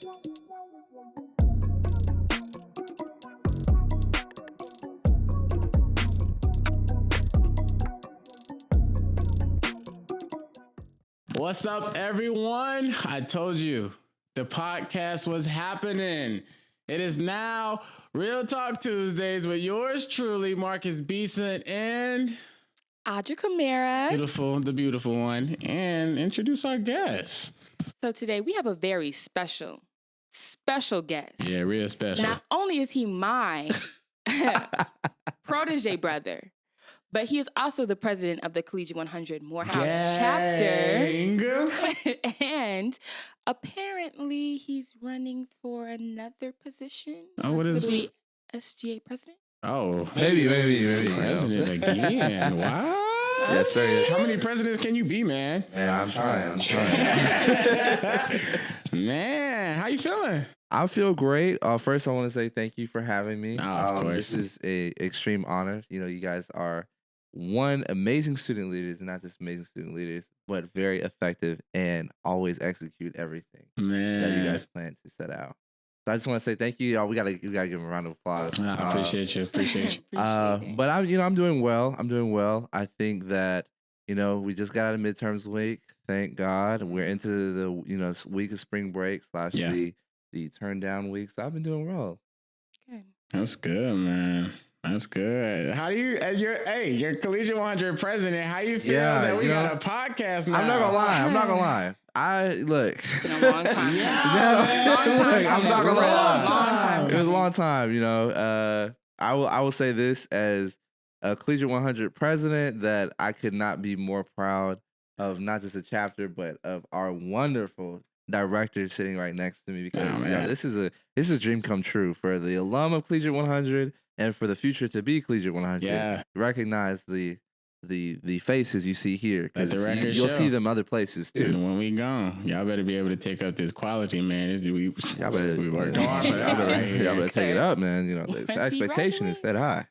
What's up, everyone? I told you the podcast was happening. It is now Real Talk Tuesdays with yours truly, Marcus Beason and Adja Camara. the beautiful one. And introduce our guest. So today we have a very special guest. Yeah, real special. Not only is he my protege brother, but he is also the president of the Collegiate 100 Morehouse Chapter. And apparently he's running for another position. Oh, what is it? SGA President? Oh, maybe. President again. Wow. Yes, sir. How many presidents can you be, man? Yeah, I'm trying. Man, how you feeling? I feel great. First, I want to say thank you for having me. Of course. This is an extreme honor. You know, you guys are one amazing student leaders, and not just amazing student leaders, but very effective and always execute everything that you guys plan to set out. So I just want to say thank you, y'all. We gotta give them a round of applause. I appreciate you. But I'm doing well. I think that, we just got out of midterms week. Thank God. We're into the week of spring break / the turn down week. So I've been doing well. Good. That's good, man. That's good. How do you, you're Collegiate 100 president. How you feel that we got a podcast now? I'm not gonna lie. Look. It's been a long time. I'm not gonna lie. It was a long time. I will say this as a Collegiate 100 president, that I could not be more proud of not just a chapter, but of our wonderful director sitting right next to me, because this is a dream come true for the alum of Collegiate 100 and for the future to be Collegiate 100. Yeah. Recognize the faces you see here, because you'll see them other places too. And when we gone, y'all better be able to take up this quality, man. We worked hard, but y'all better take it up, man. The expectation is set high.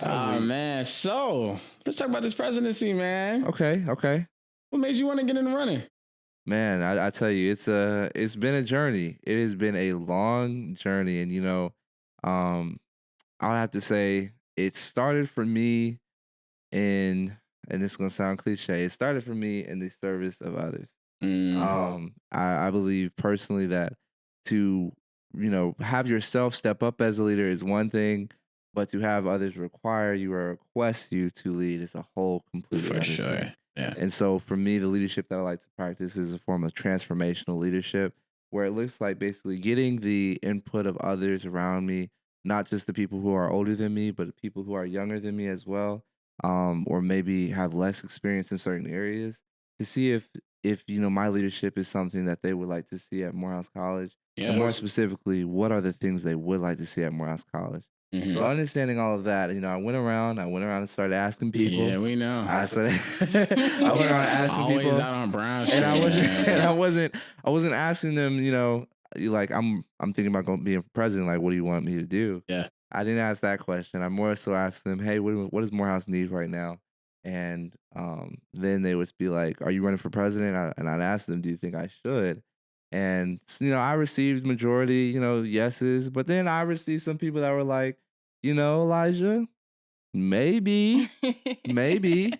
Oh man, so let's talk about this presidency, man. Okay. What made you want to get in the running? Man, I tell you, it's been a journey. It has been a long journey, and I'll have to say it started for me and this is gonna sound cliche. It started for me in the service of others. I believe personally that to have yourself step up as a leader is one thing, but to have others require you or request you to lead is a whole completely for other sure. thing. Yeah. And so for me, the leadership that I like to practice is a form of transformational leadership, where it looks like basically getting the input of others around me, not just the people who are older than me, but the people who are younger than me as well, or maybe have less experience in certain areas, to see if my leadership is something that they would like to see at Morehouse College. Yeah. And more specifically, what are the things they would like to see at Morehouse College? Mm-hmm. So understanding all of that, I went around and started asking people. Yeah, we know. I went around asking always people. Always out on Brown Street. And I wasn't asking them, like I'm thinking about being president. Like, what do you want me to do? Yeah. I didn't ask that question. I more so asked them, hey, what does Morehouse need right now? And then they would be like, are you running for president? And I'd ask them, do you think I should? And I received majority, yeses, but then I received some people that were like, Elijah, maybe,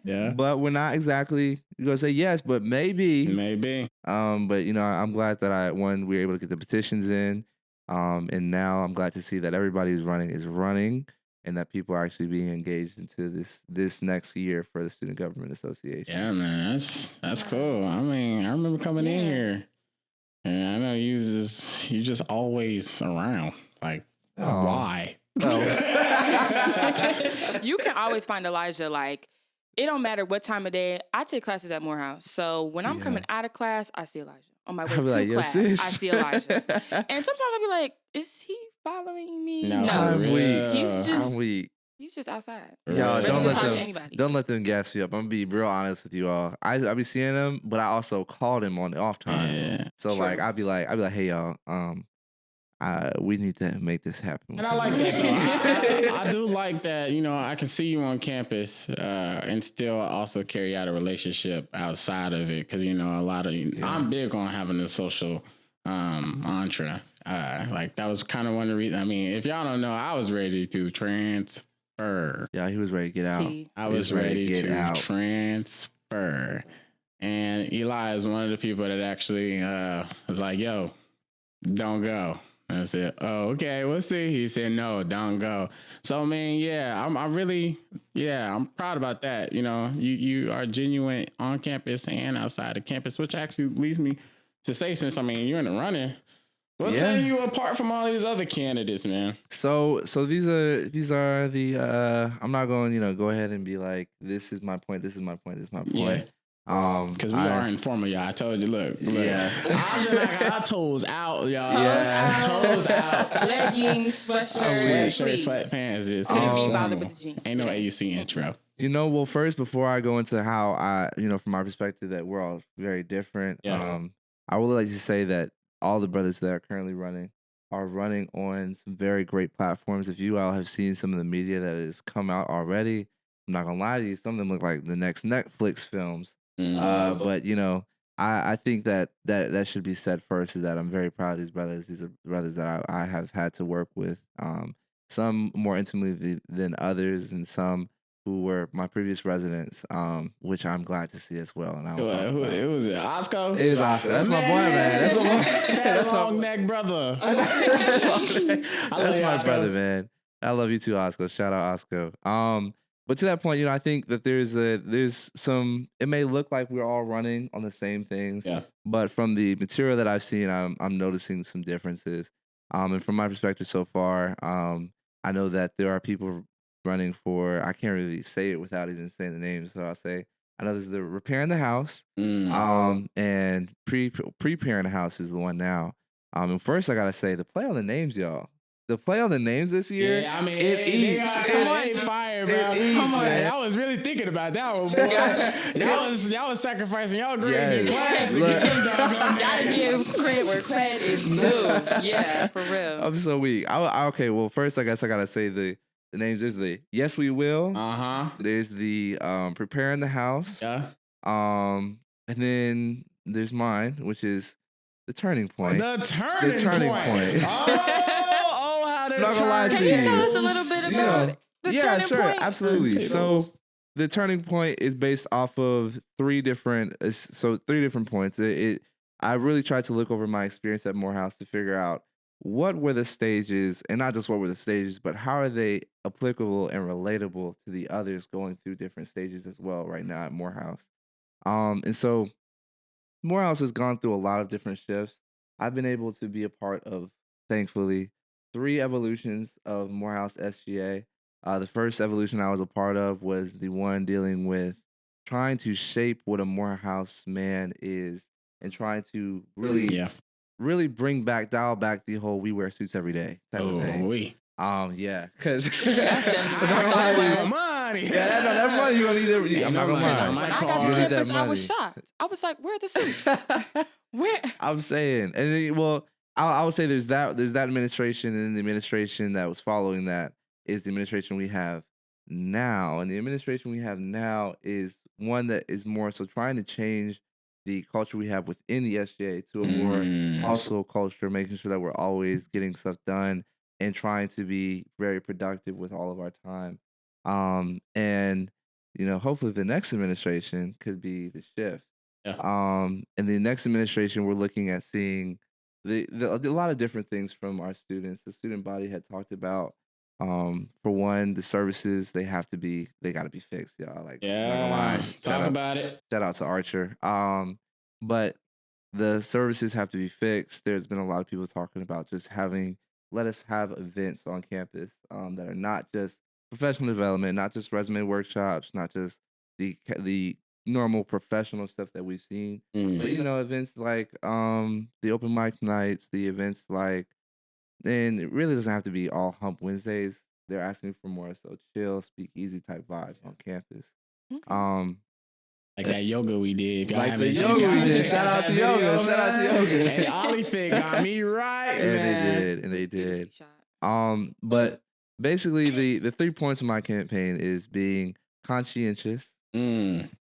Yeah. but we're not exactly gonna say yes, but maybe. But I'm glad that we were able to get the petitions in, and now I'm glad to see that everybody who's running is running, and that people are actually being engaged into this next year for the Student Government Association. Yeah, man, that's cool. I mean, I remember coming in here, and I know you just always around. Like, why? Oh. You can always find Elijah. Like, it don't matter what time of day. I take classes at Morehouse, so when I'm coming out of class, I see Elijah. On my way to class, I see Elijah. And sometimes I'll be like, is he following me? No. I'm weak. He's weak. He's just outside. Y'all, Ready don't let them gas you up. I'm gonna be real honest with you all. I be seeing them, but I also called him on the off time. Yeah. So True. like I'd be like, hey y'all, we need to make this happen. And I like that though. I do like that. You know, I can see you on campus and still also carry out a relationship outside of it, because you know a lot of I'm big on having a social mantra. Like that was kind of one of the reasons. I mean, if y'all don't know, I was ready to transfer. Yeah, he was ready to get out. I was ready to transfer. And Eli is one of the people that actually was like, "Yo, don't go." I said, "Oh, okay, we'll see." He said, "No, don't go." So, I mean, yeah, I'm proud about that. You know, you are genuine on campus and outside of campus, which actually leads me to say, since I mean you're in the running, what's setting you apart from all these other candidates, man? So these are the I'm not going go ahead and be like, this is my point, this is my point, this is my point. Yeah. Because we are informal, y'all. I told you, look. Yeah. I got our toes out, y'all. Toes out. Leggings, sweatshirt, sweatpants. Couldn't be bothered with the jeans. Ain't no AUC intro. Well, first, before I go into how I, from our perspective, that we're all very different. Yeah. I would like to say that all the brothers that are currently running are running on some very great platforms. If you all have seen some of the media that has come out already, I'm not gonna lie to you, some of them look like the next Netflix films. But I think that should be said first, is that I'm very proud of these brothers. These are brothers that I have had to work with, some more intimately than others, and some who were my previous residents, which I'm glad to see as well. And It was Oscar. It was Oscar. That's my boy, man. That's my long neck brother. That's my brother, man. I love you too, Oscar. Shout out Oscar. But to that point, I think that there's some. It may look like we're all running on the same things, but from the material that I've seen, I'm noticing some differences. And from my perspective so far, I know that there are people running for. I can't really say it without even saying the names, so I'll say I know there's the repairing the house, and preparing the house is the one now. And first I gotta say the play on the names, y'all. The play on the names this year, yeah, I mean, it eats. Come on, fire, bro. Come on, man. I was really thinking about that one, boy. y'all was sacrificing y'all grades in class to get them down. Gotta give credit where credit is due. Yeah, for real. I'm so weak. Okay, well, first I guess I gotta say the names. There's the Yes We Will. There's the Preparing the House. Yeah. And then there's mine, which is the Turning Point. The Turning Point. I'm not gonna lie to you. Can you tell us a little bit about the Turning Point? Sure, absolutely. So the Turning Point is based off of three different points. I really tried to look over my experience at Morehouse to figure out what were the stages, and not just what were the stages, but how are they applicable and relatable to the others going through different stages as well right now at Morehouse. And so Morehouse has gone through a lot of different shifts. I've been able to be a part of, thankfully, 3 evolutions of Morehouse SGA. The first evolution I was a part of was the one dealing with trying to shape what a Morehouse man is, and trying to really dial back the whole we wear suits every day type of thing. Yeah, because that money. Yeah, that money you gonna need. I'm not gonna lie. When I got to campus, I was shocked. I was like, "Where are the suits? Where?" I'm saying, and then, I would say there's that administration, and then the administration that was following that is the administration we have now, and the administration we have now is one that is more so trying to change the culture we have within the SGA to a more hustle culture, making sure that we're always getting stuff done and trying to be very productive with all of our time. And hopefully the next administration could be the shift. And the next administration, we're looking at seeing a lot of different things from our students. The student body had talked about, for one, the services they got to be fixed, y'all. Like, talk about it. Shout out to Archer. But the services have to be fixed. There's been a lot of people talking about just let us have events on campus that are not just professional development, not just resume workshops, not just the normal professional stuff that we've seen, but events like the open mic nights, the events like, and it really doesn't have to be all Hump Wednesdays. They're asking for more so chill, speak easy type vibes on campus. Like that yoga we did. Like the yoga we did. Shout out to yoga. Shout out to yoga. And Olifit got me right, and they did. But basically, the 3 points of my campaign is being conscientious,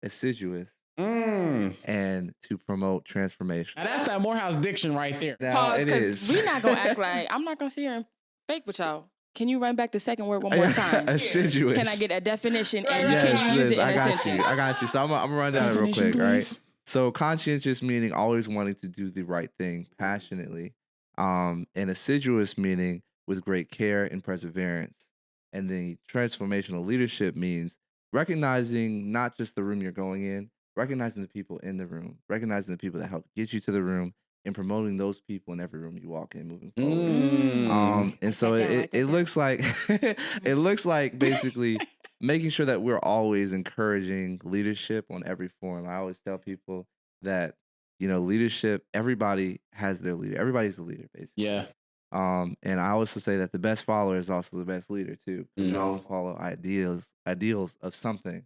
assiduous, and to promote transformation. Now that's that Morehouse diction right there. Pause, because we're not going to act like, I'm not going to sit here and fake with y'all. Can you run back the second word one more time? Assiduous. Can I get a definition? And yes, can you use it in a sentence? I got you. So I'm going to run down it real quick, right? So conscientious meaning always wanting to do the right thing passionately. And assiduous meaning with great care and perseverance. And then transformational leadership means recognizing not just the room you're going in, recognizing the people in the room, recognizing the people that helped get you to the room, and promoting those people in every room you walk in moving forward. And so it looks like it looks like basically making sure that we're always encouraging leadership on every forum. I always tell people that, leadership, everybody has their leader. Everybody's a leader, basically. Yeah. And I also say that the best follower is also the best leader too. We all follow ideals of something.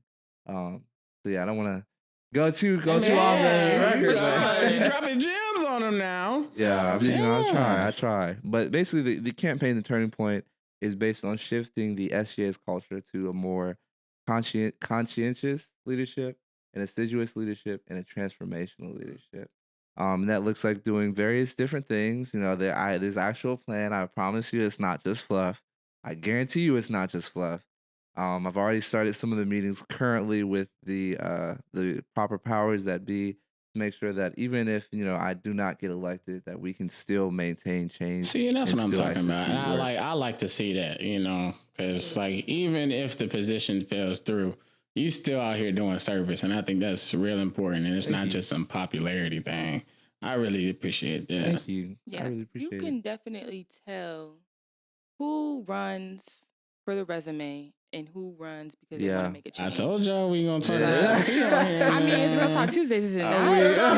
So yeah, I don't want to go too off the record. You're dropping gems on them now. Yeah, I mean, I try. But basically, the campaign, the turning point, is based on shifting the SGA's culture to a more conscientious leadership, an assiduous leadership, and a transformational leadership. That looks like doing various different things. There's actual plan. I promise you, it's not just fluff. I guarantee you, it's not just fluff. I've already started some of the meetings currently with the proper powers that be to make sure that even if I do not get elected, that we can still maintain change. See, and that's what I'm talking about. And I like to see that, because like even if the position falls through, you still out here doing service, and I think that's real important. And it's not just some popularity thing. I really appreciate that. Thank you. Yeah, I really appreciate you can definitely tell who runs for the resume and who runs because they want to make a change. I told y'all we gonna talk about it. I mean, it's Real Talk Tuesdays, isn't it? Real Talk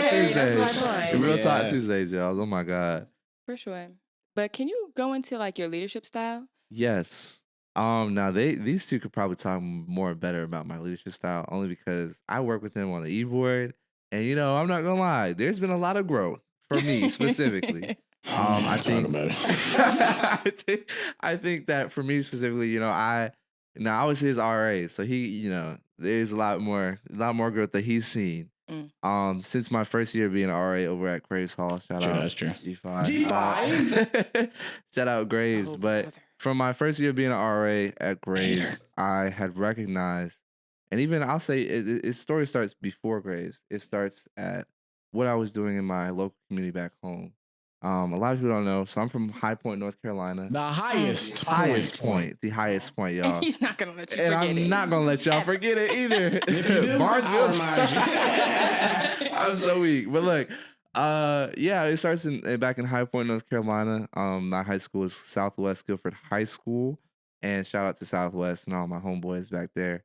Tuesdays. That's my point. Real Talk Tuesdays, y'all. Oh my God. For sure. But can you go into like your leadership style? Yes. Now these two could probably talk better about my leadership style, only because I work with them on the e-board, and I'm not gonna lie, there's been a lot of growth for me specifically. I think that for me specifically, I was his RA, so he, there's a lot more growth that he's seen. Since my first year being an RA over at Graves Hall, shout out G5. Shout out Graves. But from my first year being an RA at Graves, I had recognized, and even I'll say its story starts before Graves. It starts at what I was doing in my local community back home. A lot of people don't know. So I'm from High Point, North Carolina. The highest point, y'all. He's not gonna let you and forget it. I'm not gonna let y'all forget it either. If you do, Barnesville. I'm so weak. But look, it starts back in High Point, North Carolina. My high school is Southwest Guilford High School, and shout out to Southwest and all my homeboys back there.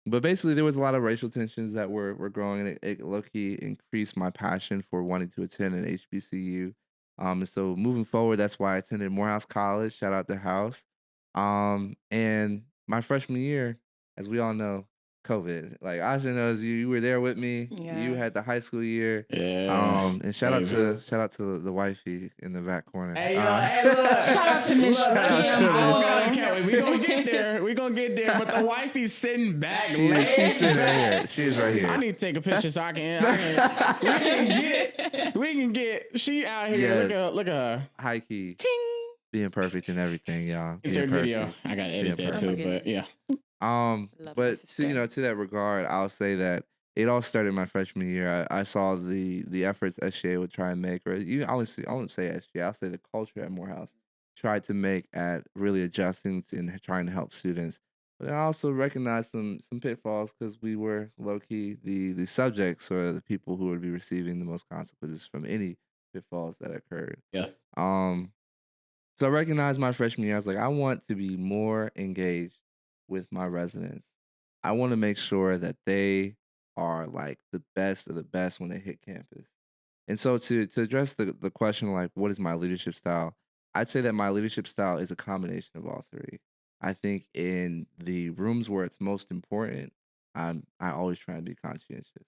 But basically, there was a lot of racial tensions that were growing, and it low-key increased my passion for wanting to attend an HBCU. And so moving forward, that's why I attended Morehouse College. Shout out to House. And my freshman year, as we all know, COVID. Like Adja knows, you were there with me. Yeah. You had the high school year. Yeah. And shout out to the wifey in the back corner. Hey, look. Shout out to Miss Kim. We gonna get there. But the wifey's sitting back. She's sitting right here. She is right here. I need to take a picture so I can we can get she out here. Yeah. Look at her. High key. Ting. Being perfect and everything, y'all. It's her video. I gotta edit that too, but yeah. But to that regard, I'll say that it all started my freshman year. I saw the efforts SGA would try and make, or I wouldn't say SGA, I'll say the culture at Morehouse tried to make at really adjusting and trying to help students. But I also recognized some pitfalls because we were low-key the subjects or the people who would be receiving the most consequences from any pitfalls that occurred. Yeah. So I recognized my freshman year. I was like, I want to be more engaged with my residents. I want to make sure that they are like the best of the best when they hit campus. And so to address the question, like, what is my leadership style? I'd say that my leadership style is a combination of all three. I think in the rooms where it's most important, I always try to be conscientious.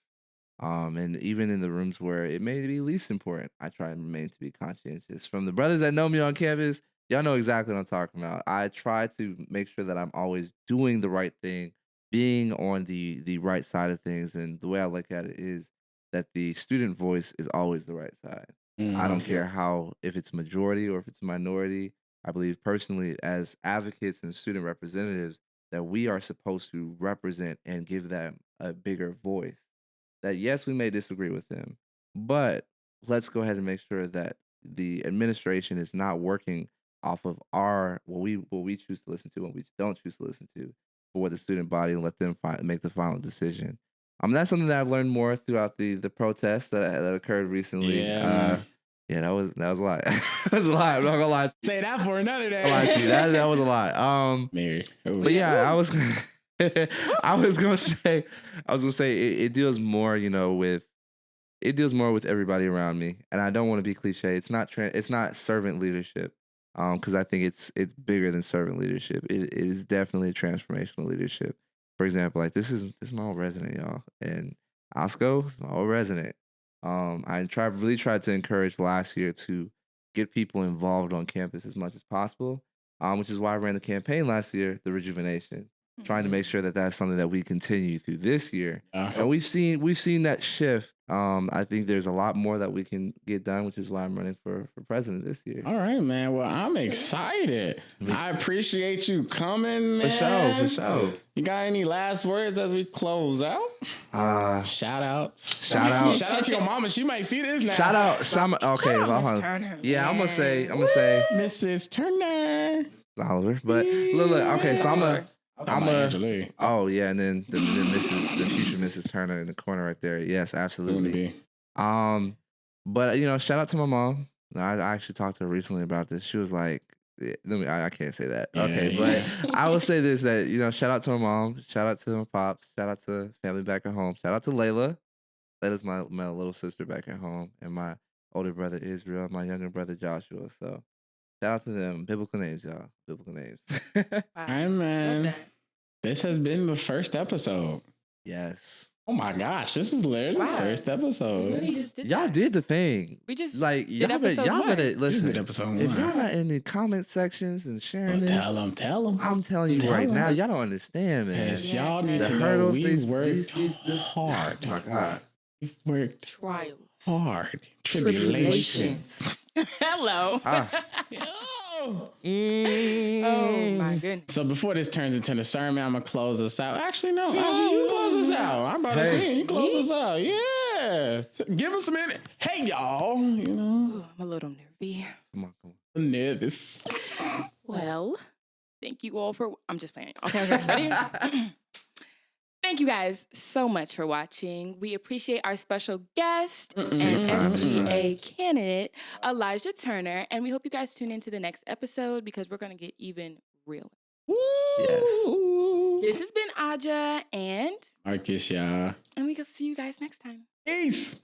And even in the rooms where it may be least important, I try and remain to be conscientious. From the brothers that know me on campus, y'all know exactly what I'm talking about. I try to make sure that I'm always doing the right thing, being on the right side of things. And the way I look at it is that the student voice is always the right side. I don't care if it's majority or if it's minority. I believe personally, as advocates and student representatives, that we are supposed to represent and give them a bigger voice. That yes, we may disagree with them, but let's go ahead and make sure that the administration is not working off of what we choose to listen to and we don't choose to listen to for the student body, and let them make the final decision. That's something that I've learned more throughout the protests that occurred recently. Yeah, yeah, that was a lot. That was a lot. I'm not gonna lie. Say that for another day. I lied to you. That was a lot. Mary. But yeah, I was gonna say it deals more, with everybody around me, and I don't want to be cliche. It's not servant leadership, because I think it's bigger than servant leadership. It is definitely transformational leadership. For example, like this is my old resident, y'all, and Osco is my old resident. I really tried to encourage last year to get people involved on campus as much as possible, which is why I ran the campaign last year, the Rejuvenation, trying to make sure that that's something that we continue through this year. And we've seen that shift. I think there's a lot more that we can get done, which is why I'm running for president this year. All right, man. Well, I'm excited. I appreciate you coming, man. For sure. You got any last words as we close out? Shout out to your mama. She might see this now. Shout out. Okay, Shout out Miss Turner. Yeah, I'm gonna say Mrs. Turner. Oliver. But look. Okay, so I'm a. Oh yeah, and then the future Mrs. Turner in the corner right there. Yes, absolutely. But shout out to my mom. I actually talked to her recently about this. She was like, I can't say that. Okay, but I will say this: that shout out to my mom, shout out to my pops, shout out to family back at home, shout out to Layla. Layla's my little sister back at home, and my older brother Israel, my younger brother Joshua. So shout out to them. Biblical names, y'all. Biblical names. All right, man. This has been the first episode. Yes. Oh my gosh, this is literally the first episode. We really just did Y'all that. did the thing. We just Like did y'all episode better one. listen. Episode If one. y'all not in the comment sections and sharing this, Tell them. I'm telling you right now, y'all don't understand, man. Yes, y'all need The to know hurdles, we worked this hard. Oh my God. We worked Trials. hard. Tribulations. Hello. Oh. Oh my goodness. So before this turns into the sermon, I'm gonna close us out. Actually, no. Actually, you close us out. I'm about to say you close us out. Yeah. Give us a minute. Hey, y'all. Ooh, I'm a little nervy. Come on. I'm nervous. Well, thank you all for. I'm just playing. Okay. Ready? Thank you guys so much for watching. We appreciate our special guest and SGA candidate, Adja Turner. And we hope you guys tune into the next episode because we're going to get even realer. Yes. This has been Adja and Marcus, y'all. we can see you guys next time. Peace.